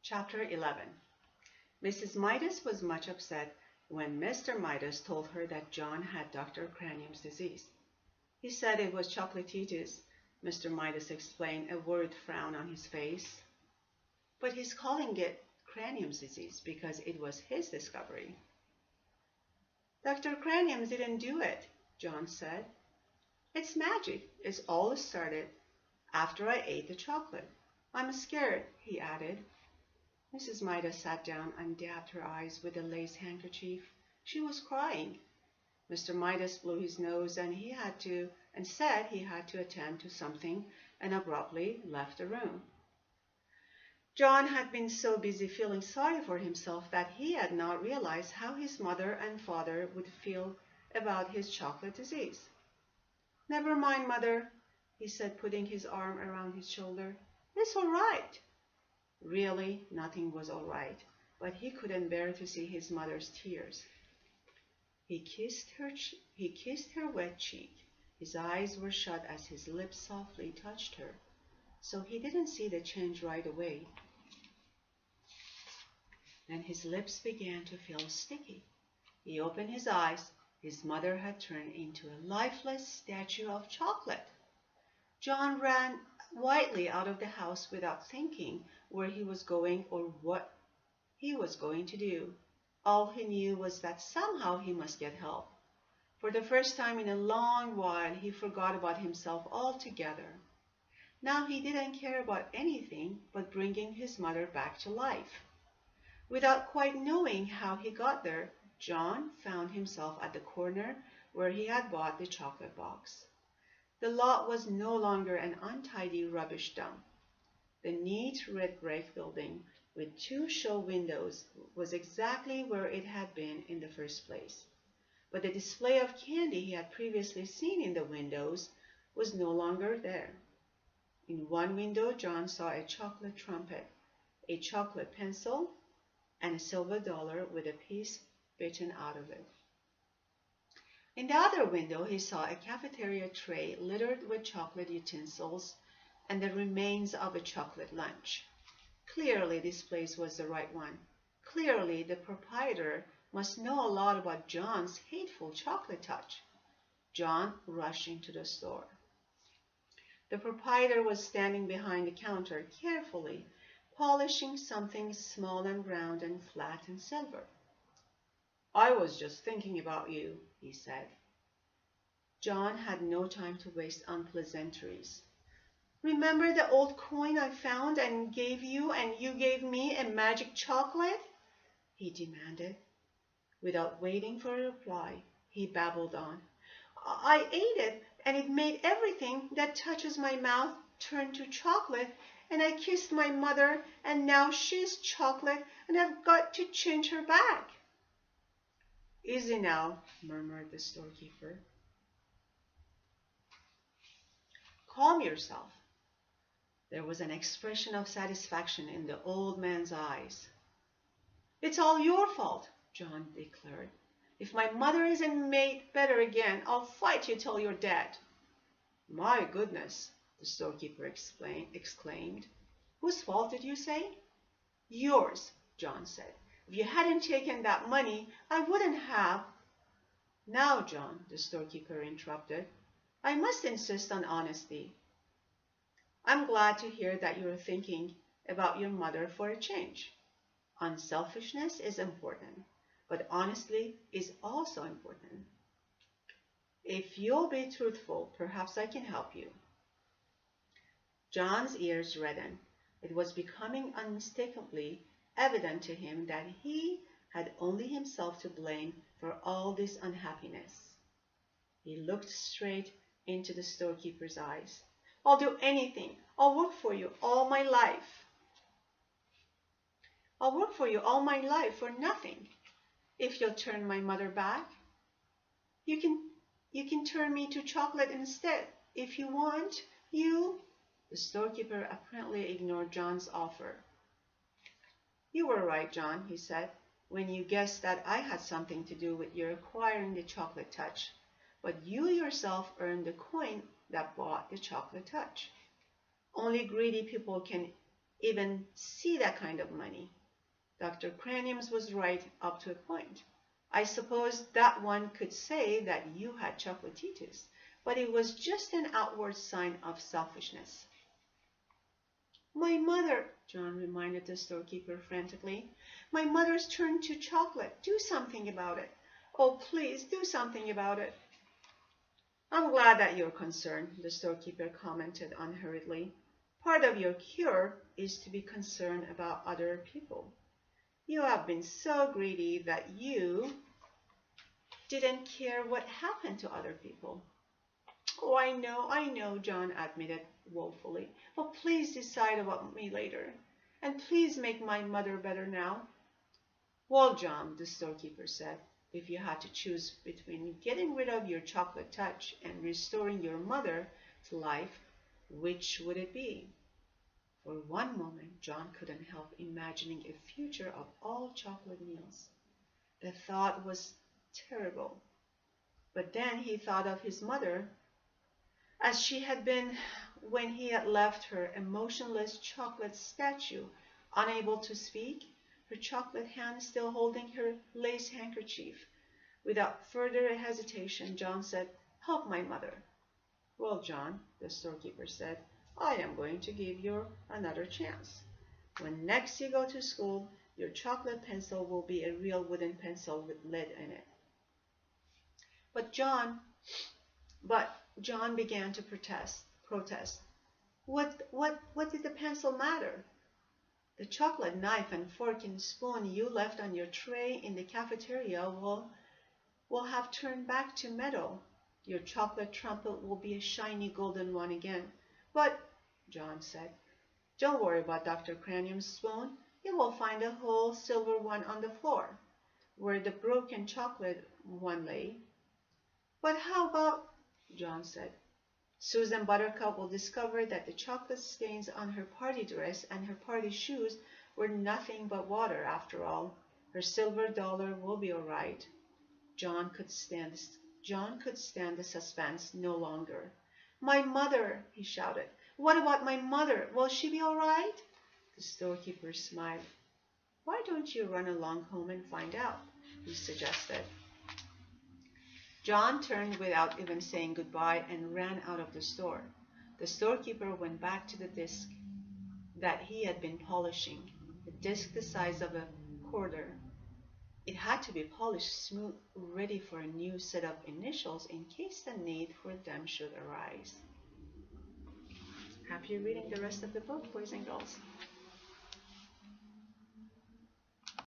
Chapter 11. Mrs. Midas was much upset when Mr. Midas told her that John had Dr. Cranium's disease. He said it was chocolatitis. Mr. Midas explained, a worried frown on his face. But he's calling it Cranium's disease because it was his discovery. Dr. Cranium didn't do it, John said. It's magic. It's all started after I ate the chocolate. I'm scared, he added. Mrs. Midas sat down and dabbed her eyes with a lace handkerchief. She was crying. Mr. Midas blew his nose and said he had to attend to something and abruptly left the room. John had been so busy feeling sorry for himself that he had not realized how his mother and father would feel about his chocolate disease. Never mind, Mother, he said, putting his arm around his shoulder. It's all right. Really, nothing was all right, but he couldn't bear to see his mother's tears. He kissed her wet cheek. His eyes were shut as his lips softly touched her, so he didn't see the change right away. Then his lips began to feel sticky. He opened his eyes. His mother had turned into a lifeless statue of chocolate. John ran wildly out of the house without thinking where he was going or what he was going to do. All he knew was that somehow he must get help. For the first time in a long while, he forgot about himself altogether. Now he didn't care about anything but bringing his mother back to life. Without quite knowing how he got there, John found himself at the corner where he had bought the chocolate box. The lot was no longer an untidy rubbish dump. The neat red brick building with 2 show windows was exactly where it had been in the first place. But the display of candy he had previously seen in the windows was no longer there. In one window, John saw a chocolate trumpet, a chocolate pencil, and a silver dollar with a piece bitten out of it. In the other window, he saw a cafeteria tray littered with chocolate utensils and the remains of a chocolate lunch. Clearly, this place was the right one. Clearly, the proprietor must know a lot about John's hateful chocolate touch. John rushed into the store. The proprietor was standing behind the counter, carefully polishing something small and round and flat and silver. I was just thinking about you, he said. John had no time to waste on pleasantries. Remember the old coin I found and gave you, and you gave me a magic chocolate? He demanded. Without waiting for a reply, he babbled on. I ate it, and it made everything that touches my mouth turn to chocolate, and I kissed my mother, and now she's chocolate, and I've got to change her back. Easy now, murmured the storekeeper. Calm yourself. There was an expression of satisfaction in the old man's eyes. It's all your fault, John declared. If my mother isn't made better again, I'll fight you till you're dead. My goodness, the storekeeper exclaimed. Whose fault did you say? Yours, John said. If you hadn't taken that money, I wouldn't have. Now, John, the storekeeper interrupted, I must insist on honesty. I'm glad to hear that you're thinking about your mother for a change. Unselfishness is important, but honesty is also important. If you'll be truthful, perhaps I can help you. John's ears reddened. It was becoming unmistakably evident to him that he had only himself to blame for all this unhappiness. He looked straight into the storekeeper's eyes. I'll do anything. I'll work for you all my life. I'll work for you all my life for nothing. If you'll turn my mother back, you can turn me to chocolate instead. If you want, The storekeeper apparently ignored John's offer. You were right, John, he said, when you guessed that I had something to do with your acquiring the chocolate touch. But you yourself earned the coin that bought the chocolate touch. Only greedy people can even see that kind of money. Dr. Craniums was right up to a point. I suppose that one could say that you had chocolatitis, but it was just an outward sign of selfishness. My mother, John reminded the storekeeper frantically. My mother's turned to chocolate. Do something about it. Oh, please, do something about it. I'm glad that you're concerned, the storekeeper commented unhurriedly. Part of your cure is to be concerned about other people. You have been so greedy that you didn't care what happened to other people. Oh, I know, John admitted woefully. But please decide about me later. And please make my mother better now. Well, John, the storekeeper said, if you had to choose between getting rid of your chocolate touch and restoring your mother to life, which would it be? For one moment, John couldn't help imagining a future of all chocolate meals. The thought was terrible. But then he thought of his mother as she had been when he had left her, a motionless chocolate statue, unable to speak, her chocolate hand still holding her lace handkerchief. Without further hesitation, John said, "Help my mother." "Well, John," the storekeeper said, "I am going to give you another chance. When next you go to school, your chocolate pencil will be a real wooden pencil with lead in it." But John began to protest. What did the pencil matter? The chocolate knife and fork and spoon you left on your tray in the cafeteria will have turned back to metal. Your chocolate trumpet will be a shiny golden one again. But, John said, don't worry about Dr. Cranium's spoon. You will find a whole silver one on the floor, where the broken chocolate one lay. But how about, John said, Susan Buttercup will discover that the chocolate stains on her party dress and her party shoes were nothing but water after all. Her silver dollar will be all right. John could stand the suspense no longer. My mother, he shouted. What about my mother? Will she be all right? The storekeeper smiled. Why don't you run along home and find out? He suggested. John turned without even saying goodbye and ran out of the store. The storekeeper went back to the disc that he had been polishing, a disc the size of a quarter. It had to be polished smooth, ready for a new set of initials in case the need for them should arise. Happy reading the rest of the book, boys and girls.